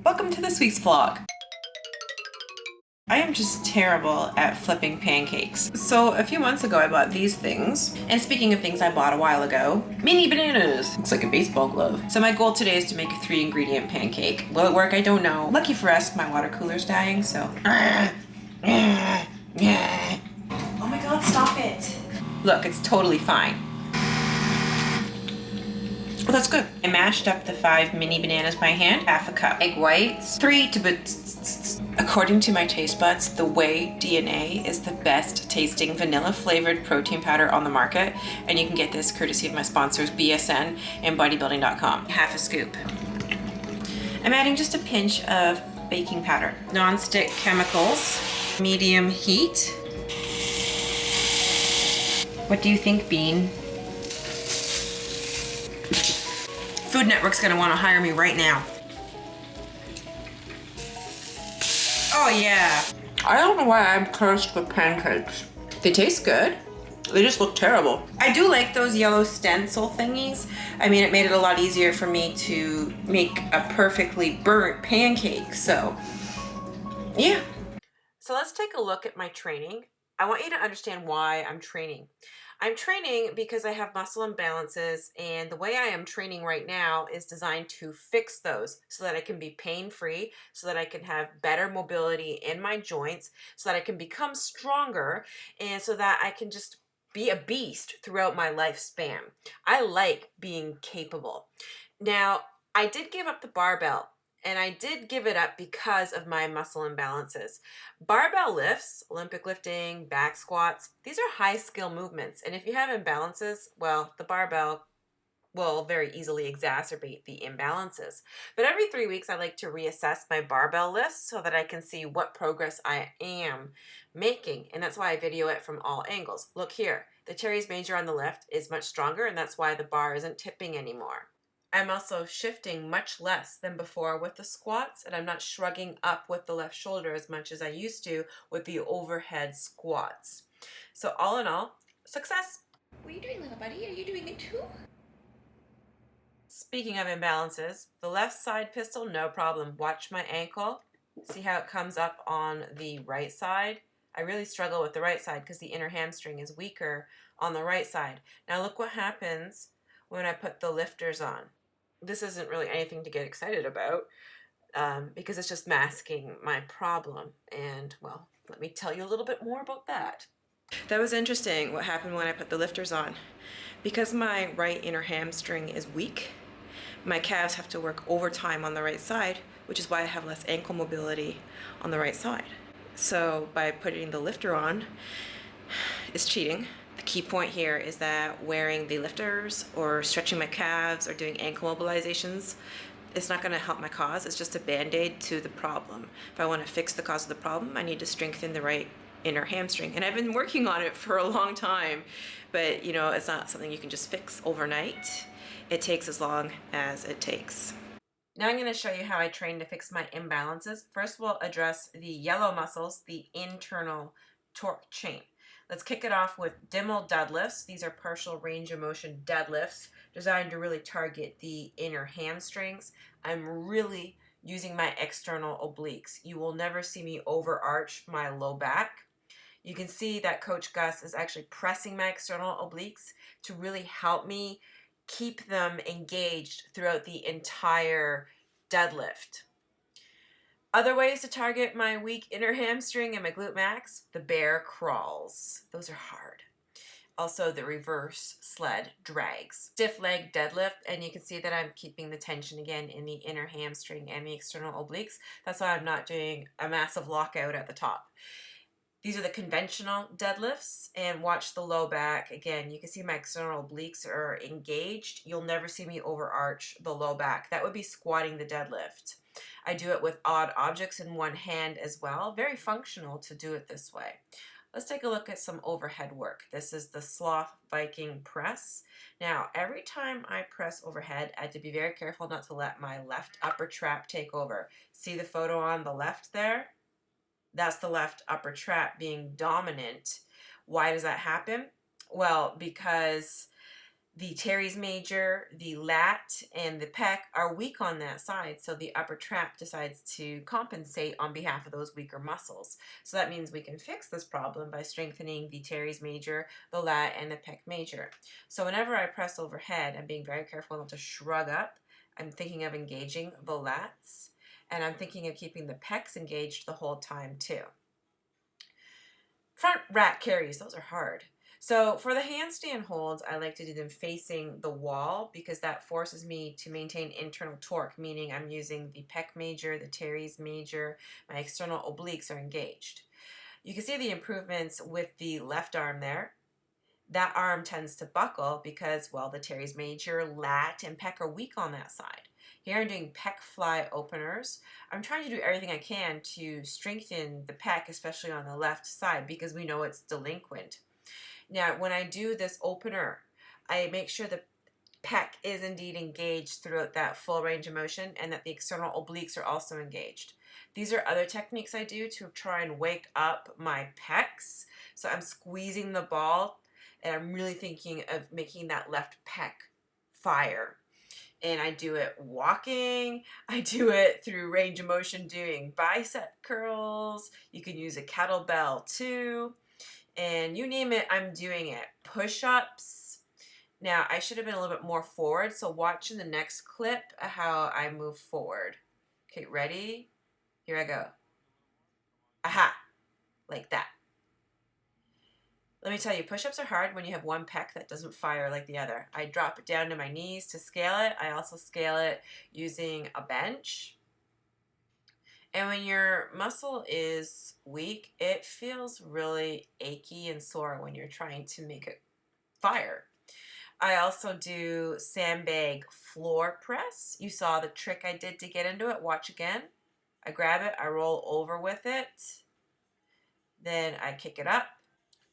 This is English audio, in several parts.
Welcome to this week's vlog. I am just terrible at flipping pancakes. So a few months ago I bought these things. And speaking of things I bought a while ago, mini bananas. Looks like a baseball glove. So my goal today is to make a 3-ingredient pancake. Will it work? I don't know. Lucky for us, my water cooler's dying, so. Oh my god, stop it. Look, it's totally fine. Well, that's good. I mashed up the 5 mini bananas by hand, half a cup egg whites, 3 tablespoons. According to my taste buds, the Whey DNA is the best tasting vanilla flavored protein powder on the market, and you can get this courtesy of my sponsors BSN and bodybuilding.com. Half a scoop. I'm adding just a pinch of baking powder. Non-stick chemicals, medium heat. What do you think, Bean? Food Network's gonna wanna hire me right now. Oh yeah. I don't know why I'm cursed with pancakes. They taste good. They just look terrible. I do like those yellow stencil thingies. I mean, it made it a lot easier for me to make a perfectly burnt pancake, so yeah. So let's take a look at my training. I want you to understand why I'm training. I'm training because I have muscle imbalances, and the way I am training right now is designed to fix those so that I can be pain-free, so that I can have better mobility in my joints, so that I can become stronger, and so that I can just be a beast throughout my lifespan. I like being capable. Now, I did give up the barbell. And I did give it up because of my muscle imbalances. Barbell lifts, Olympic lifting, back squats, these are high skill movements. And if you have imbalances, well, the barbell will very easily exacerbate the imbalances. But every 3 weeks, I like to reassess my barbell lifts so that I can see what progress I am making. And that's why I video it from all angles. Look here, the teres major on the left is much stronger, and that's why the bar isn't tipping anymore. I'm also shifting much less than before with the squats, and I'm not shrugging up with the left shoulder as much as I used to with the overhead squats. So all in all, success. What are you doing, little buddy? Are you doing it too? Speaking of imbalances, the left side pistol, no problem. Watch my ankle. See how it comes up on the right side? I really struggle with the right side because the inner hamstring is weaker on the right side. Now look what happens when I put the lifters on. This isn't really anything to get excited about because it's just masking my problem. And, well, let me tell you a little bit more about that. That was interesting what happened when I put the lifters on. Because my right inner hamstring is weak, my calves have to work overtime on the right side, which is why I have less ankle mobility on the right side. So by putting the lifter on, it's cheating. The key point here is that wearing the lifters or stretching my calves or doing ankle mobilizations, it's not going to help my cause. It's just a band-aid to the problem. If I want to fix the cause of the problem, I need to strengthen the right inner hamstring. And I've been working on it for a long time, but you know, it's not something you can just fix overnight. It takes as long as it takes. Now I'm going to show you how I train to fix my imbalances. First, we'll address the yellow muscles, the internal torque chain. Let's kick it off with Dimmel deadlifts. These are partial range of motion deadlifts designed to really target the inner hamstrings. I'm really using my external obliques. You will never see me overarch my low back. You can see that Coach Gus is actually pressing my external obliques to really help me keep them engaged throughout the entire deadlift. Other ways to target my weak inner hamstring and my glute max, the bear crawls. Those are hard. Also the reverse sled drags. Stiff leg deadlift, and you can see that I'm keeping the tension again in the inner hamstring and the external obliques. That's why I'm not doing a massive lockout at the top. These are the conventional deadlifts, and watch the low back. Again, you can see my external obliques are engaged. You'll never see me overarch the low back. That would be squatting the deadlift. I do it with odd objects in one hand as well. Very functional to do it this way. Let's take a look at some overhead work. This is the Sloth Viking press. Now, every time I press overhead, I have to be very careful not to let my left upper trap take over. See the photo on the left there? That's the left upper trap being dominant. Why does that happen? Well, because The teres major, the lat, and the pec are weak on that side, so the upper trap decides to compensate on behalf of those weaker muscles. So that means we can fix this problem by strengthening the teres major, the lat, and the pec major. So whenever I press overhead, I'm being very careful not to shrug up. I'm thinking of engaging the lats, and I'm thinking of keeping the pecs engaged the whole time too. Front rack carries, those are hard. So for the handstand holds, I like to do them facing the wall because that forces me to maintain internal torque, meaning I'm using the pec major, the teres major, my external obliques are engaged. You can see the improvements with the left arm there. That arm tends to buckle because, well, the teres major, lat, and pec are weak on that side. Here I'm doing pec fly openers. I'm trying to do everything I can to strengthen the pec, especially on the left side, because we know it's delinquent. Now, when I do this opener, I make sure the pec is indeed engaged throughout that full range of motion and that the external obliques are also engaged. These are other techniques I do to try and wake up my pecs. So I'm squeezing the ball and I'm really thinking of making that left pec fire. And I do it walking, I do it through range of motion doing bicep curls. You can use a kettlebell too. And you name it, I'm doing it. Push-ups. Now, I should have been a little bit more forward, so watch in the next clip how I move forward. Okay, ready? Here I go. Aha! Like that. Let me tell you, push-ups are hard when you have one pec that doesn't fire like the other. I drop it down to my knees to scale it. I also scale it using a bench. And when your muscle is weak, it feels really achy and sore when you're trying to make it fire. I also do sandbag floor press. You saw the trick I did to get into it. Watch again. I grab it, I roll over with it, then I kick it up.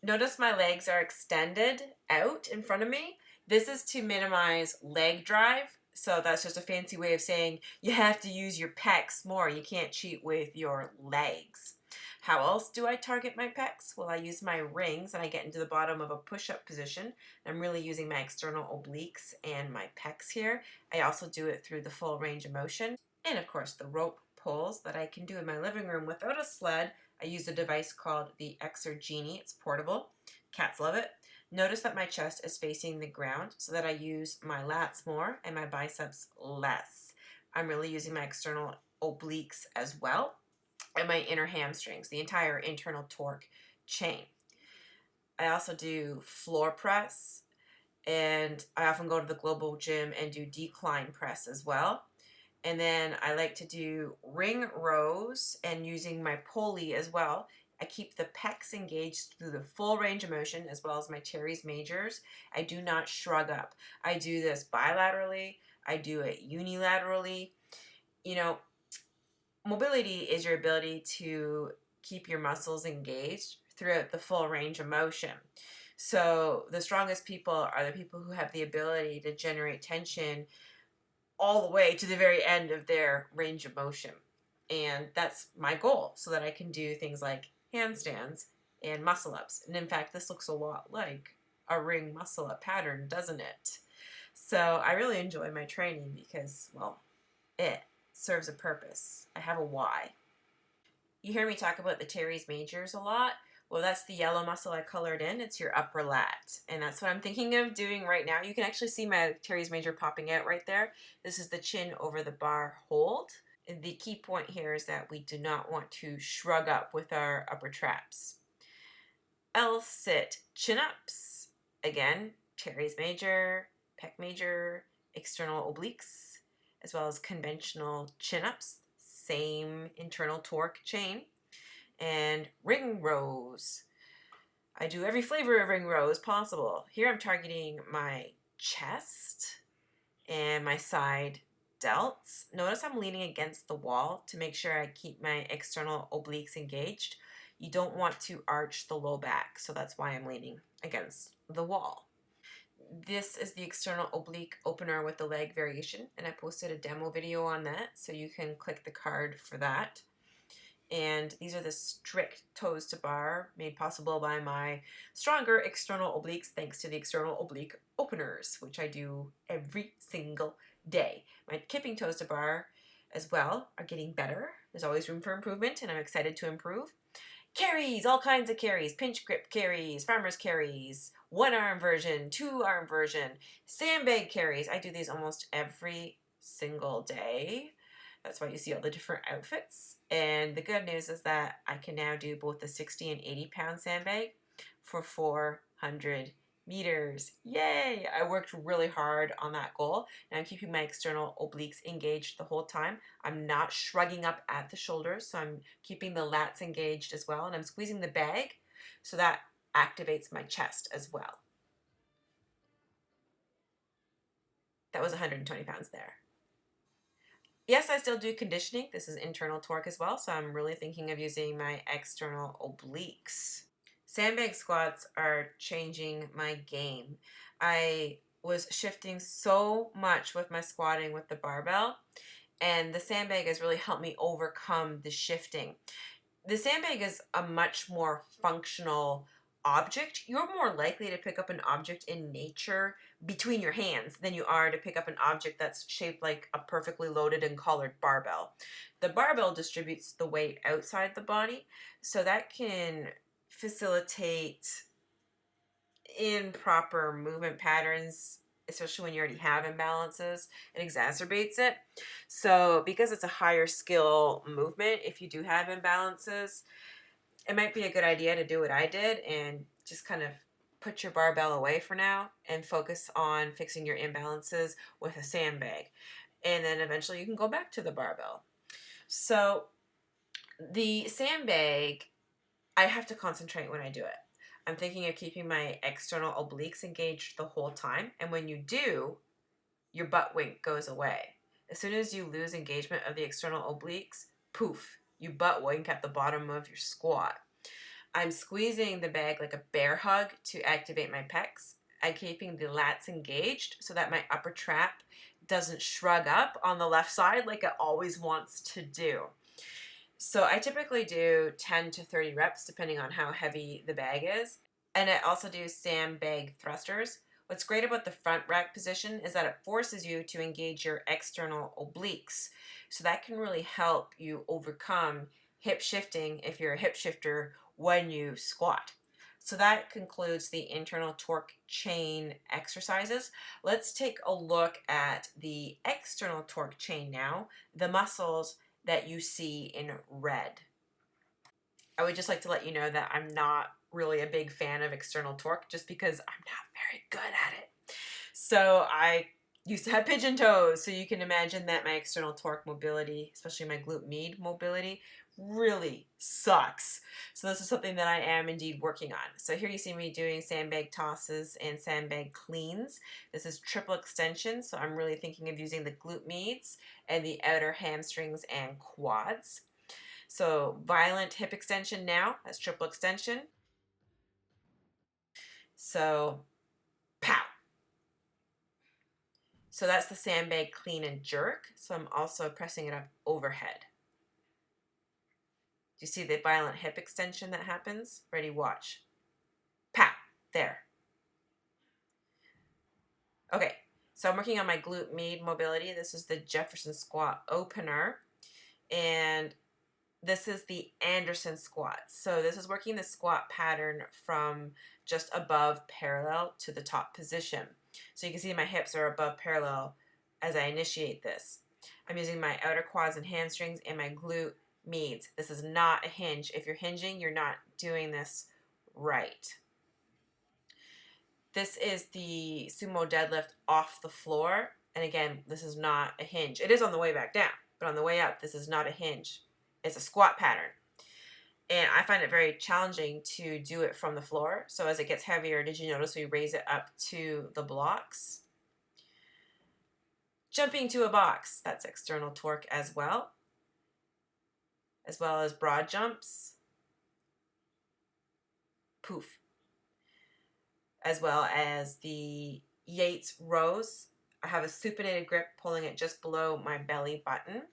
Notice my legs are extended out in front of me. This is to minimize leg drive. So that's just a fancy way of saying you have to use your pecs more. You can't cheat with your legs. How else do I target my pecs? Well, I use my rings and I get into the bottom of a push-up position. I'm really using my external obliques and my pecs here. I also do it through the full range of motion. And of course, the rope pulls that I can do in my living room without a sled. I use a device called the Genie. It's portable. Cats love it. Notice that my chest is facing the ground so that I use my lats more and my biceps less. I'm really using my external obliques as well and my inner hamstrings, the entire internal torque chain. I also do floor press, and I often go to the global gym and do decline press as well. And then I like to do ring rows and using my pulley as well. I keep the pecs engaged through the full range of motion as well as my teres majors. I do not shrug up. I do this bilaterally. I do it unilaterally. You know, mobility is your ability to keep your muscles engaged throughout the full range of motion. So the strongest people are the people who have the ability to generate tension all the way to the very end of their range of motion. And that's my goal so that I can do things like handstands and muscle ups. And in fact, this looks a lot like a ring muscle up pattern, doesn't it? So I really enjoy my training because, well, it serves a purpose. I have a why. You hear me talk about the teres majors a lot. Well, that's the yellow muscle I colored in. It's your upper lat. And that's what I'm thinking of doing right now. You can actually see my teres major popping out right there. This is the chin over the bar hold. And the key point here is that we do not want to shrug up with our upper traps. L-sit chin-ups. Again, teres major, pec major, external obliques, as well as conventional chin-ups. Same internal torque chain. And ring rows. I do every flavor of ring rows possible. Here I'm targeting my chest and my side delts. Notice I'm leaning against the wall to make sure I keep my external obliques engaged. You don't want to arch the low back, so that's why I'm leaning against the wall. This is the external oblique opener with the leg variation, and I posted a demo video on that, so you can click the card for that. And these are the strict toes to bar, made possible by my stronger external obliques thanks to the external oblique openers, which I do every single day. My kipping toes to bar as well are getting better. There's always room for improvement, and I'm excited to improve. Carries, all kinds of carries, pinch grip carries, farmer's carries, one arm version, two arm version, sandbag carries. I do these almost every single day. That's why you see all the different outfits. And the good news is that I can now do both the 60 and 80-pound sandbag for 400 meters. Yay! I worked really hard on that goal, and I'm keeping my external obliques engaged the whole time. I'm not shrugging up at the shoulders, so I'm keeping the lats engaged as well, and I'm squeezing the bag so that activates my chest as well. That was 120 pounds there. Yes, I still do conditioning. This is internal torque as well, so I'm really thinking of using my external obliques. Sandbag squats are changing my game. I was shifting so much with my squatting with the barbell, and the sandbag has really helped me overcome the shifting. The sandbag is a much more functional object. You're more likely to pick up an object in nature between your hands than you are to pick up an object that's shaped like a perfectly loaded and collared barbell. The barbell distributes the weight outside the body, so that can facilitate improper movement patterns, especially when you already have imbalances. It exacerbates it. So because it's a higher skill movement, if you do have imbalances, it might be a good idea to do what I did and just kind of put your barbell away for now and focus on fixing your imbalances with a sandbag. And then eventually you can go back to the barbell. So the sandbag, I have to concentrate when I do it. I'm thinking of keeping my external obliques engaged the whole time. And when you do, your butt wink goes away. As soon as you lose engagement of the external obliques, poof, you butt wink at the bottom of your squat. I'm squeezing the bag like a bear hug to activate my pecs. I'm keeping the lats engaged so that my upper trap doesn't shrug up on the left side like it always wants to do. So I typically do 10 to 30 reps depending on how heavy the bag is. And I also do sandbag thrusters. What's great about the front rack position is that it forces you to engage your external obliques. So that can really help you overcome hip shifting if you're a hip shifter when you squat. So that concludes the internal torque chain exercises. Let's take a look at the external torque chain now, the muscles that you see in red. I would just like to let you know that I'm not really a big fan of external torque just because I'm not very good at it. So I used to have pigeon toes, so you can imagine that my external torque mobility, especially my glute med mobility, really sucks. So this is something that I am indeed working on. So here you see me doing sandbag tosses and sandbag cleans. This is triple extension, so I'm really thinking of using the glute meds and the outer hamstrings and quads. So violent hip extension now, that's triple extension. So pow. So that's the sandbag clean and jerk. So I'm also pressing it up overhead. Do you see the violent hip extension that happens? Ready, watch. Pow, there. Okay, so I'm working on my glute med mobility. This is the Jefferson squat opener. And this is the Anderson squat. So this is working the squat pattern from just above parallel to the top position. So you can see my hips are above parallel as I initiate this. I'm using my outer quads and hamstrings and my glute meds. This is not a hinge. If you're hinging, you're not doing this right. This is the sumo deadlift off the floor. And again, this is not a hinge. It is on the way back down, but on the way up, this is not a hinge. It's a squat pattern. And I find it very challenging to do it from the floor. So as it gets heavier, did you notice we raise it up to the blocks? Jumping to a box, that's external torque as well as broad jumps. Poof. As well as the Yates rows. I have a supinated grip, pulling it just below my belly button.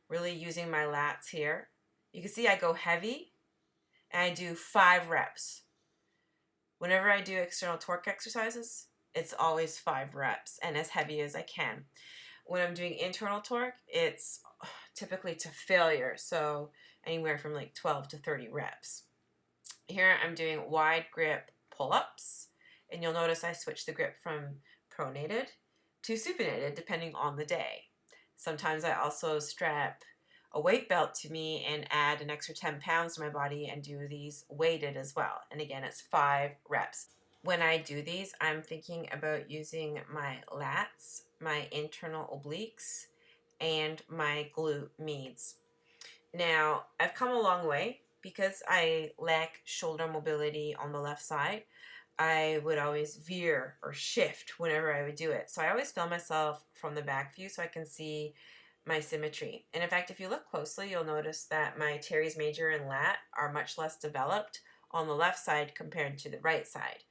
Really using my lats here. You can see I go heavy and I do 5 reps. Whenever I do external torque exercises, it's always 5 reps and as heavy as I can. When I'm doing internal torque, it's typically to failure, so anywhere from like 12 to 30 reps. Here I'm doing wide grip pull-ups, and you'll notice I switch the grip from pronated to supinated depending on the day. Sometimes I also strap a weight belt to me and add an extra 10 pounds to my body and do these weighted as well. And again, it's 5 reps. When I do these, I'm thinking about using my lats, my internal obliques, and my glute medes. Now, I've come a long way because I lack shoulder mobility on the left side. I would always veer or shift whenever I would do it. So I always film myself from the back view so I can see my symmetry. And in fact, if you look closely, you'll notice that my teres major and lat are much less developed on the left side compared to the right side.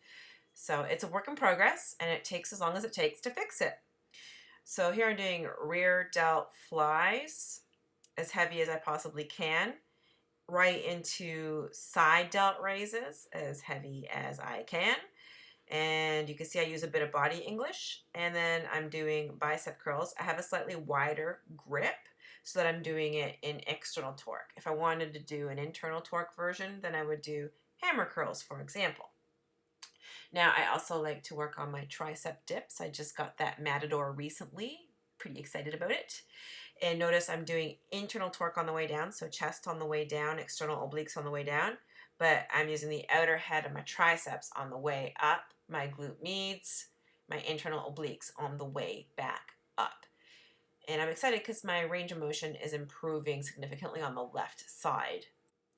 So it's a work in progress, and it takes as long as it takes to fix it. So here I'm doing rear delt flies, as heavy as I possibly can, right into side delt raises, as heavy as I can. And you can see I use a bit of body English. And then I'm doing bicep curls. I have a slightly wider grip so that I'm doing it in external torque. If I wanted to do an internal torque version, then I would do hammer curls, for example. Now, I also like to work on my tricep dips. I just got that Matador recently. Pretty excited about it. And notice I'm doing internal torque on the way down, so chest on the way down, external obliques on the way down. But I'm using the outer head of my triceps on the way up, my glute medes, my internal obliques on the way back up. And I'm excited because my range of motion is improving significantly on the left side.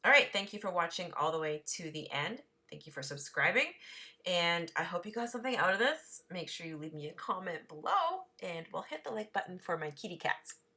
All right, thank you for watching all the way to the end. Thank you for subscribing, and I hope you got something out of this. Make sure you leave me a comment below, and we'll hit the like button for my kitty cats.